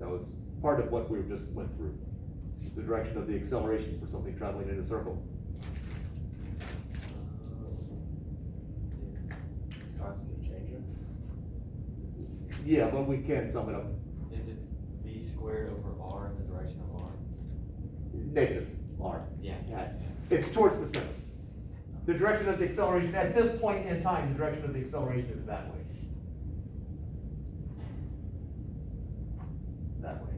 That was part of what we just went through. It's the direction of the acceleration for something traveling in a circle. It's constantly changing. Yeah, but we can sum it up. Is it v squared over r in the direction of r? Negative r. Yeah. It's towards the center. The direction of the acceleration, at this point in time, the direction of the acceleration is that way. That way.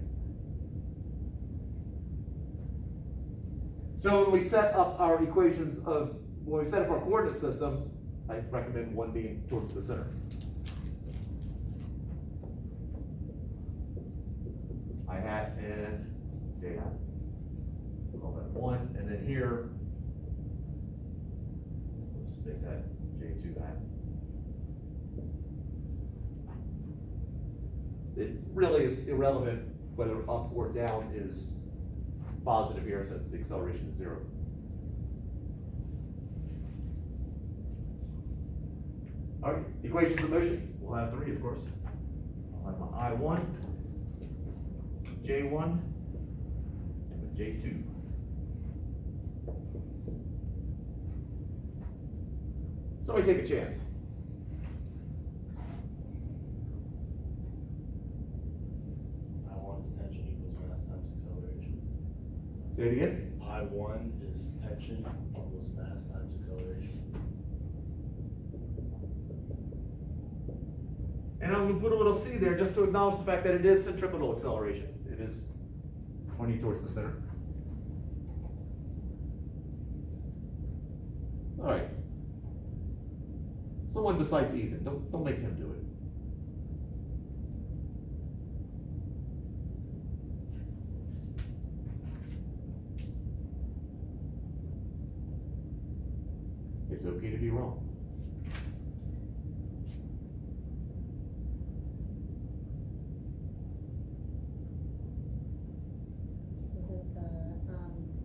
So when we set up our equations when we set up our coordinate system, I recommend one being towards the center. I hat and j hat. Call that 1, and then here, let's make that j2 hat. It really is irrelevant whether up or down is positive here, since the acceleration is 0. All right, equations of motion. We'll have 3, of course. I'll have my I1, J1, and J2. Somebody take a chance. I1 is tension equals mass times acceleration. Say it again. I1 is tension equals mass times acceleration. And I'm going to put a little C there just to acknowledge the fact that it is centripetal acceleration. It is pointing towards the center. All right. Someone besides Ethan. Don't make him do it. It's okay to be wrong. Was it the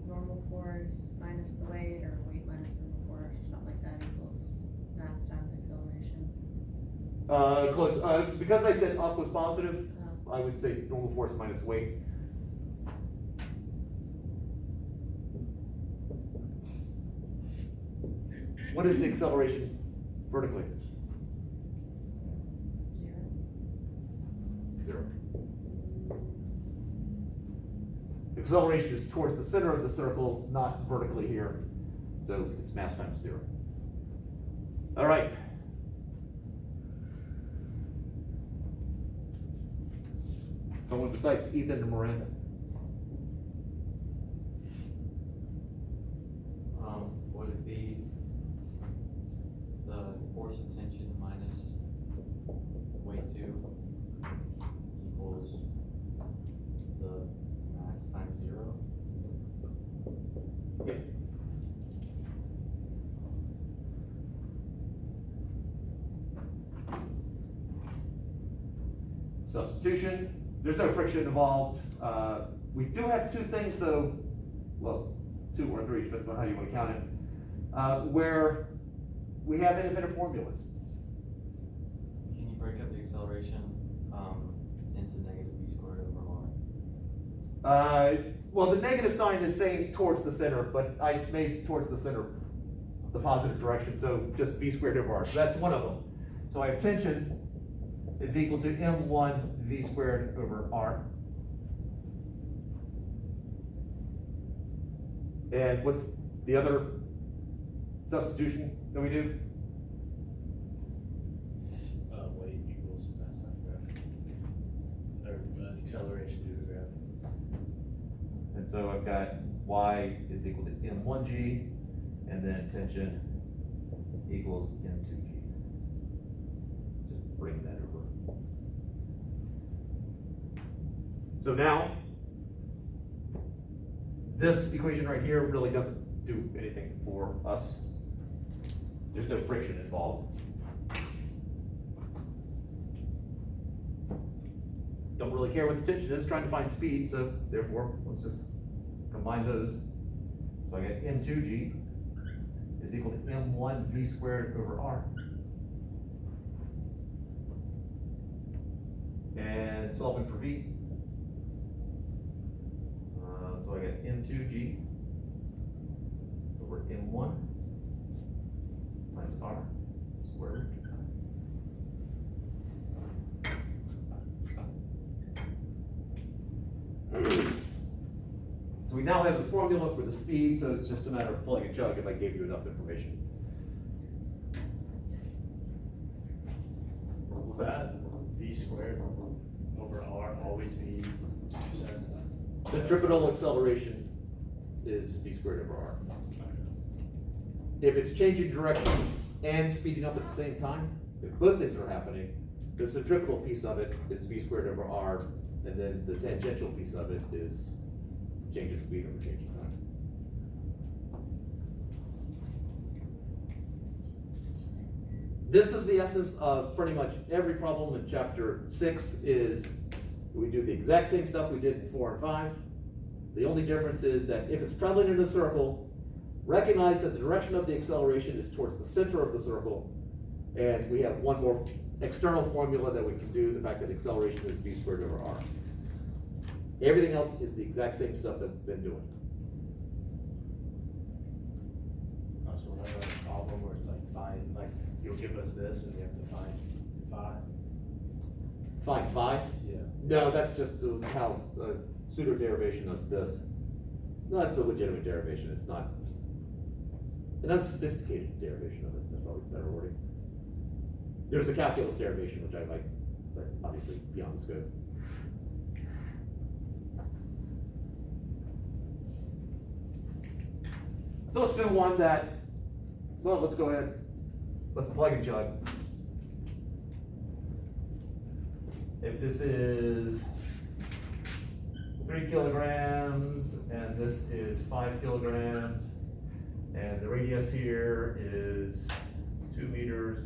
normal force minus the weight, or weight minus normal force, or something like that equals mass times acceleration? Close. Because I said up was positive, I would say normal force minus weight. What is the acceleration vertically? 0. The acceleration is towards the center of the circle, not vertically here. So it's mass times 0. All right. Someone besides Ethan and Miranda. Would it be the force of tension minus weight 2 equals the mass times 0? Yep. Substitution. There's no friction involved. We do have 2 things though, well, 2 or 3, depends on how you want to count it, where we have independent formulas. Can you break up the acceleration into negative v squared over r? Well, the negative sign is saying towards the center, but I made towards the center the positive direction, so just v squared over r. So that's one of them. So I have tension is equal to m1 v squared over r. And what's the other substitution that we do? Weight equals mass times gravity. Or acceleration due to gravity. And so I've got y is equal to m1g, and then tension equals m2g. Just bring that over. So now, this equation right here really doesn't do anything for us. There's no friction involved. Don't really care what the tension is, trying to find speed, so therefore, let's just combine those. So I get m2g is equal to m1 v squared over r. And solving for v, So I got M2G over M1 times R square root. So we now have the formula for the speed, so it's just a matter of pulling a chug if I gave you enough information. Will that V squared over R always be 2%? Centripetal acceleration is v squared over r. If it's changing directions and speeding up at the same time, if both things are happening, the centripetal piece of it is v squared over r, and then the tangential piece of it is changing speed over changing time. This is the essence of pretty much every problem in chapter 6 is we do the exact same stuff we did in 4 and 5. The only difference is that if it's traveling in a circle, recognize that the direction of the acceleration is towards the center of the circle, and we have one more external formula that we can do, the fact that acceleration is v squared over r. Everything else is the exact same stuff that we've been doing. So we'll have a problem where it's like find, like you'll give us this and we have to find phi. Find phi? Yeah. No, that's just how pseudo derivation of this. No, it's a legitimate derivation. It's not an unsophisticated derivation of it. That's probably better wording. There's a calculus derivation, which I like, but obviously beyond the scope. So let's do one that, well, let's go ahead. Let's plug and chug. If this is 3 kilograms and this is 5 kilograms and the radius here is 2 meters.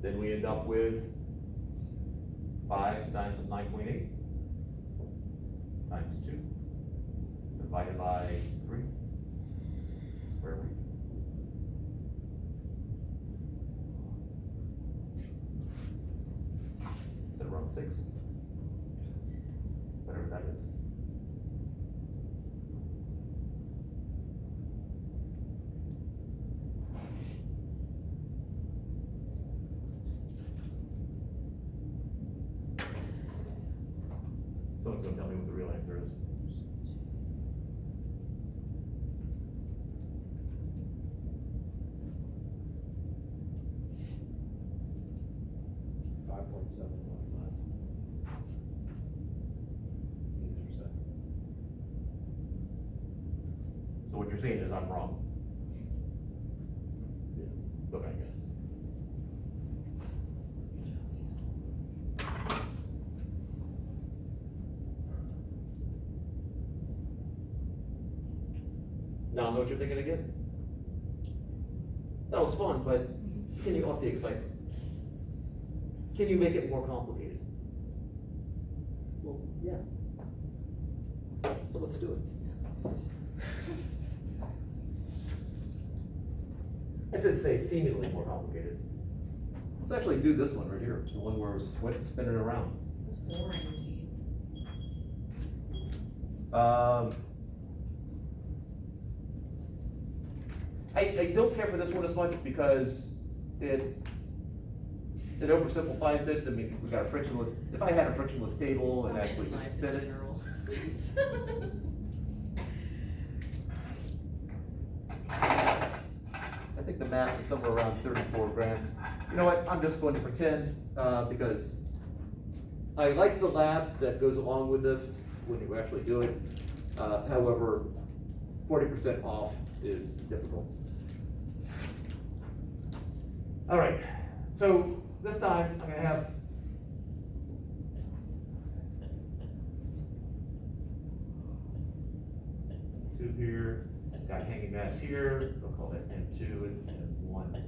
Then we end up with 5 times 9.8 times 2 divided by 3 square root. Is that around 6? Whatever that is. Someone's gonna tell me what the real answer is. So what you're saying is I'm wrong. Yeah. Okay. Now I know what you're thinking again. That was fun, but can you up the excitement? Can you make it more complicated? Well, yeah. So let's do it. I should say seemingly more complicated. Let's actually do this one right here, the one where we're spinning around. It's boring. I don't care for this one as much because it oversimplifies it. I mean, we got a frictionless, if I had a frictionless table and actually could spin it. I think the mass is somewhere around 34 grams. You know what, I'm just going to pretend, because I like the lab that goes along with this when you actually do it. However, 40% off is difficult. All right, so this time I'm gonna have two here, got hanging mass here, we'll call that M2 and 1.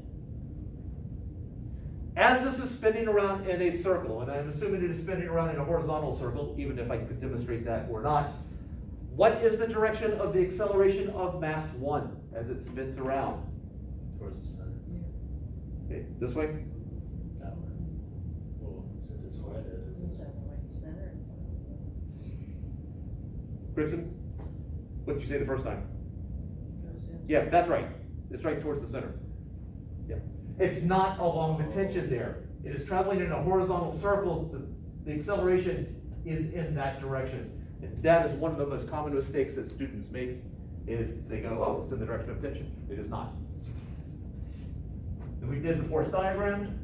As this is spinning around in a circle, and I'm assuming it is spinning around in a horizontal circle, even if I could demonstrate that or not, what is the direction of the acceleration of mass 1 as it spins around? Towards the center. Okay, this way? That way. what I did. Isn't it the right center and something? Kristen, what did you say the first time? Goes in. Yeah, that's right. It's right towards the center. Yeah. It's not along the tension there. It is traveling in a horizontal circle. The acceleration is in that direction. And that is one of the most common mistakes that students make, is they go, oh, it's in the direction of tension. It is not. If we did the force diagram,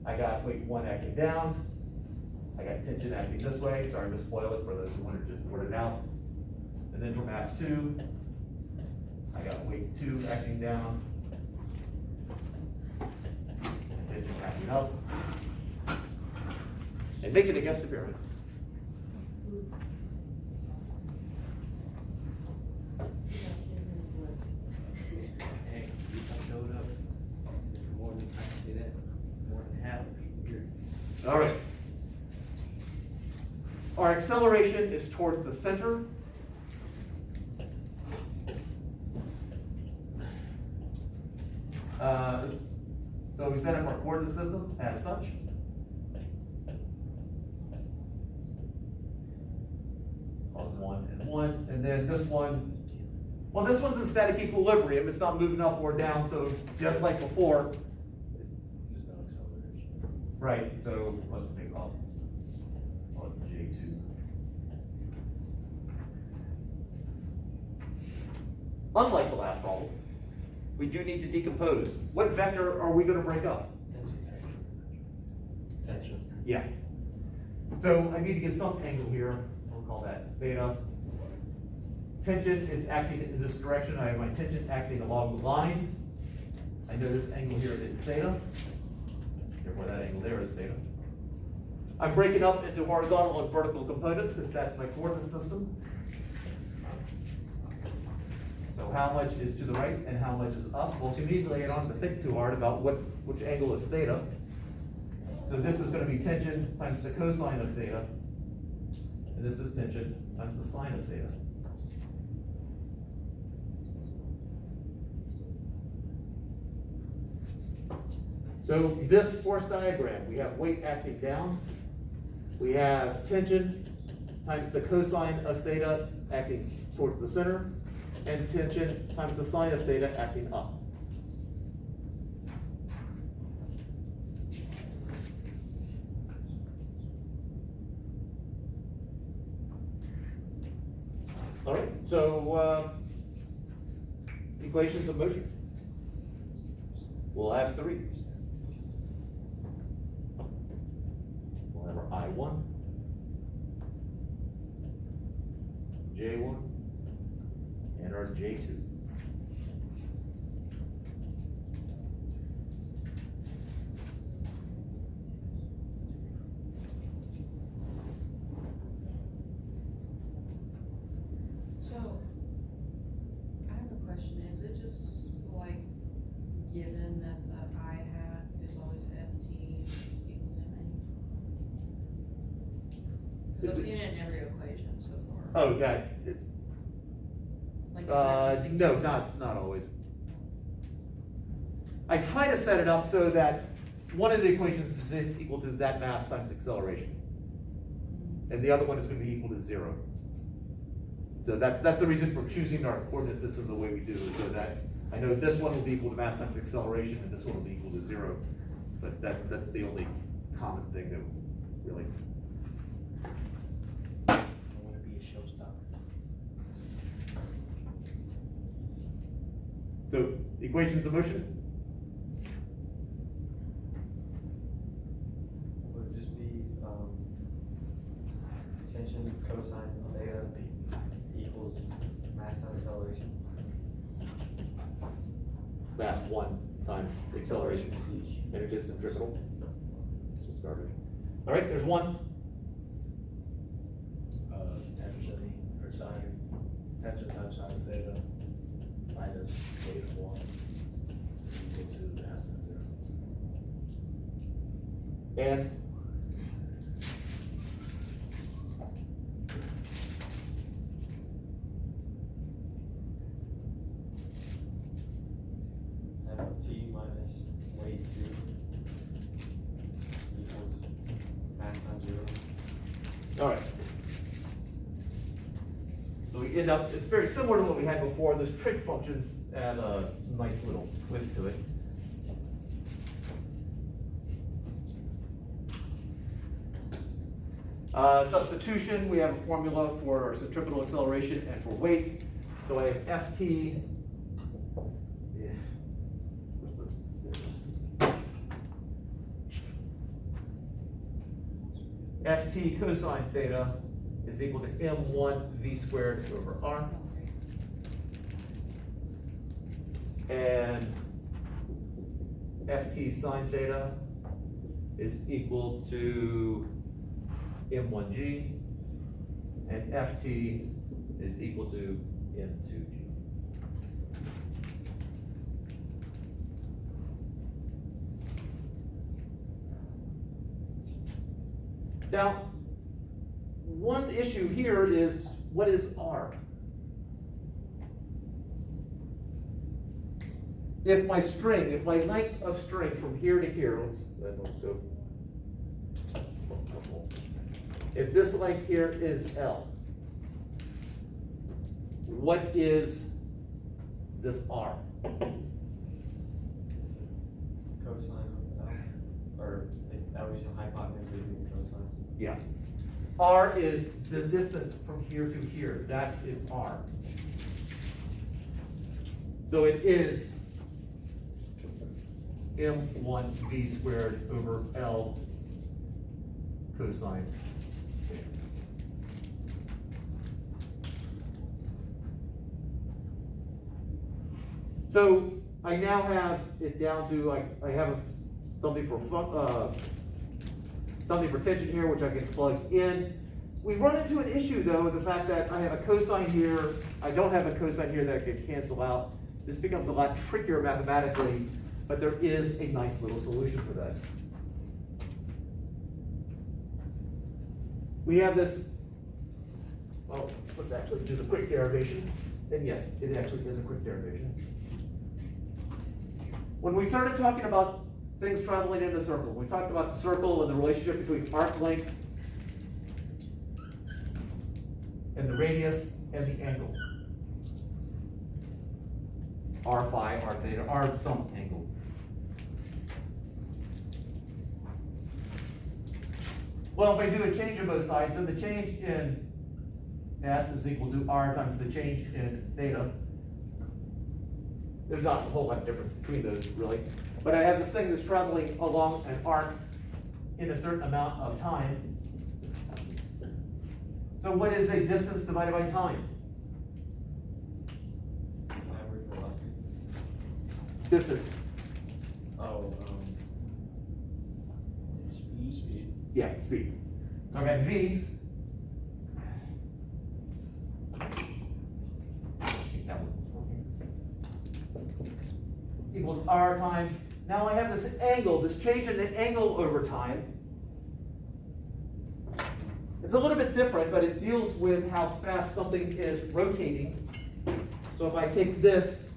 I got weight 1 acting down. I got tension acting this way. Sorry to spoil it for those who wanted to just put it out. And then for mass 2, I got weight 2 acting down. And tension acting up. And making a guest appearance. Hey, if I showed up, more than, I can say that, more than half of people here. All right. Our acceleration is towards the center. So we set up our coordinate system as such. On 1 and 1, and then this one, well, this one's in static equilibrium. It's not moving up or down, so just like before. There's no acceleration. Right, so what's the big off? On J2. Unlike the last problem, we do need to decompose. What vector are we gonna break up? Tension. Yeah. So I need to give some angle here. We'll call that theta. Tension is acting in this direction. I have my tension acting along the line. I know this angle here is theta. Therefore, that angle there is theta. I'm breaking up into horizontal and vertical components because that's my coordinate system. So how much is to the right and how much is up? Well, immediately I don't have to think too hard about which angle is theta. So this is going to be tension times the cosine of theta. And this is tension times the sine of theta. So this force diagram, we have weight acting down. We have tension times the cosine of theta acting towards the center, and tension times the sine of theta acting up. All right, so equations of motion. We'll have 3. We'll have our I1, J1, and our J2. So, I have a question, is it just like given that the I hat is always FT equals MA? Cause I've seen it in every equation so far. Oh, got it. Like, is that just a No, given? not always. I try to set it up so that one of the equations is equal to that mass times acceleration. And the other one is going to be equal to 0. So that's the reason for choosing our coordinate system the way we do, is so that I know this one will be equal to mass times acceleration and this one will be equal to 0. But that's the only common thing that really. I wanna be a showstopper. So equations of motion. Would it just be, tension cosine theta equals mass times acceleration? Mass 1 times the acceleration. And it is centripetal. It's just garbage. All right, there's 1. Tension or sine, tension times sine of theta minus weight of 1 equal to mass of 0. And FT minus weight 2 equals All right. So we end up, it's very similar to what we had before. Those trig functions add a nice little twist to it. Substitution, we have a formula for centripetal acceleration and for weight. So I have Ft. Yeah. Ft cosine theta is equal to m1 v squared over r. And Ft sine theta is equal to m1g. And Ft is equal to m2g. Now, one issue here is, what is R? If my length of string from here to here, let's go. If this length here is L, what is this R? Cosine of L, or if that was your hypotenuse, it'd be the cosine. Yeah. R is the distance from here to here. That is R. So it is m1 v squared over L cosine theta. So I now have it down to, I have something for tension here, which I can plug in. We run into an issue though, with the fact that I have a cosine here, I don't have a cosine here that I can cancel out. This becomes a lot trickier mathematically, but there is a nice little solution for that. We have this, well, let's actually do the quick derivation. And yes, it actually is a quick derivation. When we started talking about things traveling in a circle, we talked about the circle and the relationship between arc length and the radius and the angle. R phi, R theta, R some angle. Well, if I do a change on both sides, then the change in S is equal to R times the change in theta. There's not a whole lot of difference between those, really. But I have this thing that's traveling along an arc in a certain amount of time. So what is a distance divided by time? Average velocity. Distance. Oh, Speed. Yeah, speed. So I got V. Equals R times, now I have this angle, this change in the angle over time. It's a little bit different, but it deals with how fast something is rotating. So if I take this,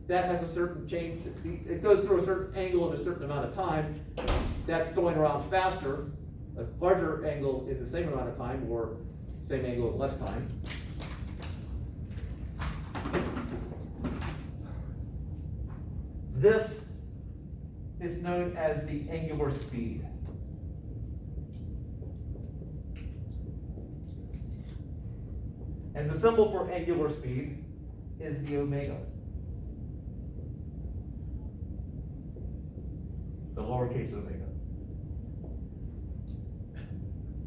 that has a certain change, it goes through a certain angle in a certain amount of time. That's going around faster, a larger angle in the same amount of time, or same angle in less time. This is known as the angular speed. And the symbol for angular speed is the omega. It's a lowercase omega.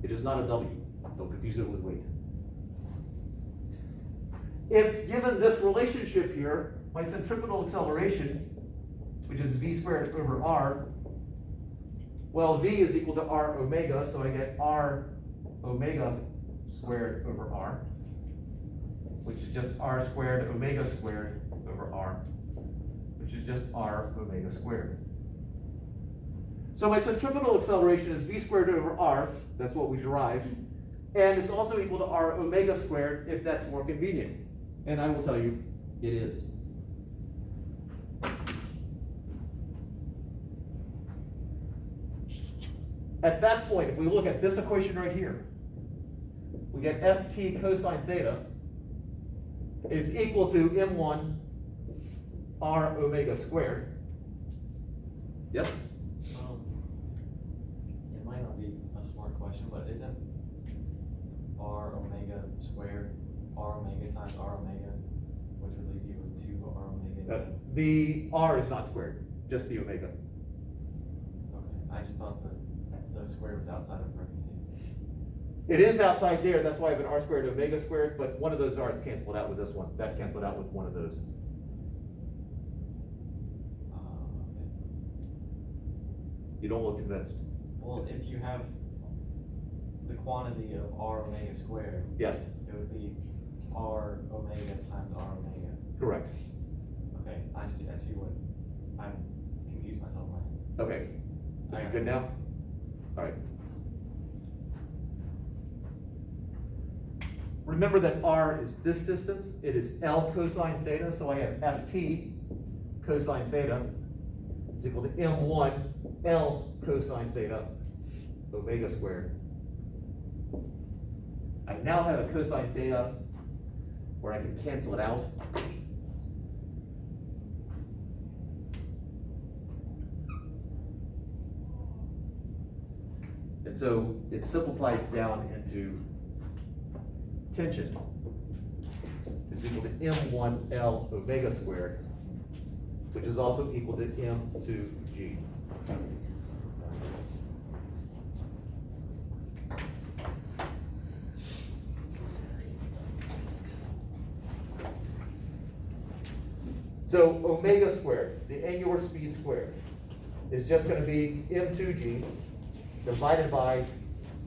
It is not a W. Don't confuse it with weight. If given this relationship here, my centripetal acceleration, which is v squared over r, well, v is equal to r omega, so I get r omega squared over r, which is just r squared omega squared over r, which is just r omega squared. So my centripetal acceleration is v squared over r, that's what we derived, and it's also equal to r omega squared if that's more convenient. And I will tell you, it is. At that point, if we look at this equation right here, we get ft cosine theta is equal to m1 r omega squared. Yes? It might not be a smart question, but isn't r omega squared r omega times r omega, which would leave you with 2 r omega? The r is not squared, just the omega. Okay, I just thought the square was outside of parentheses. It is outside there, that's why I have an r squared omega squared, but one of those r's canceled out with this one. That canceled out with one of those. Okay. You don't look convinced. Well, if you have the quantity of r omega squared, Yes, it would be r omega times r omega. correct. Okay, I see what, I'm confused myself in my head. Okay, are you good now? All right. Remember that r is this distance, it is L cosine theta, so I have ft cosine theta is equal to m1 L cosine theta omega squared. I now have a cosine theta where I can cancel it out. And so it simplifies down into tension is equal to m1L omega squared, which is also equal to m2G. So omega squared, the angular speed squared, is just going to be m2G divided by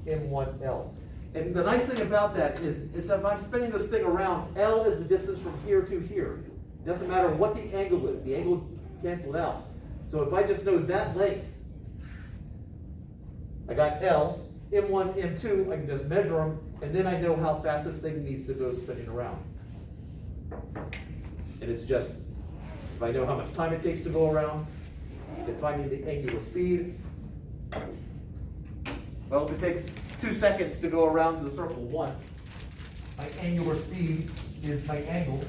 m1L. And the nice thing about that is if I'm spinning this thing around, L is the distance from here to here. It doesn't matter what the angle is, the angle canceled out. So if I just know that length, I got L, M1, M2, I can just measure them, and then I know how fast this thing needs to go spinning around. And it's just, if I know how much time it takes to go around, if I need the angular speed, well, if it takes 2 seconds to go around the circle once, my angular speed is my angle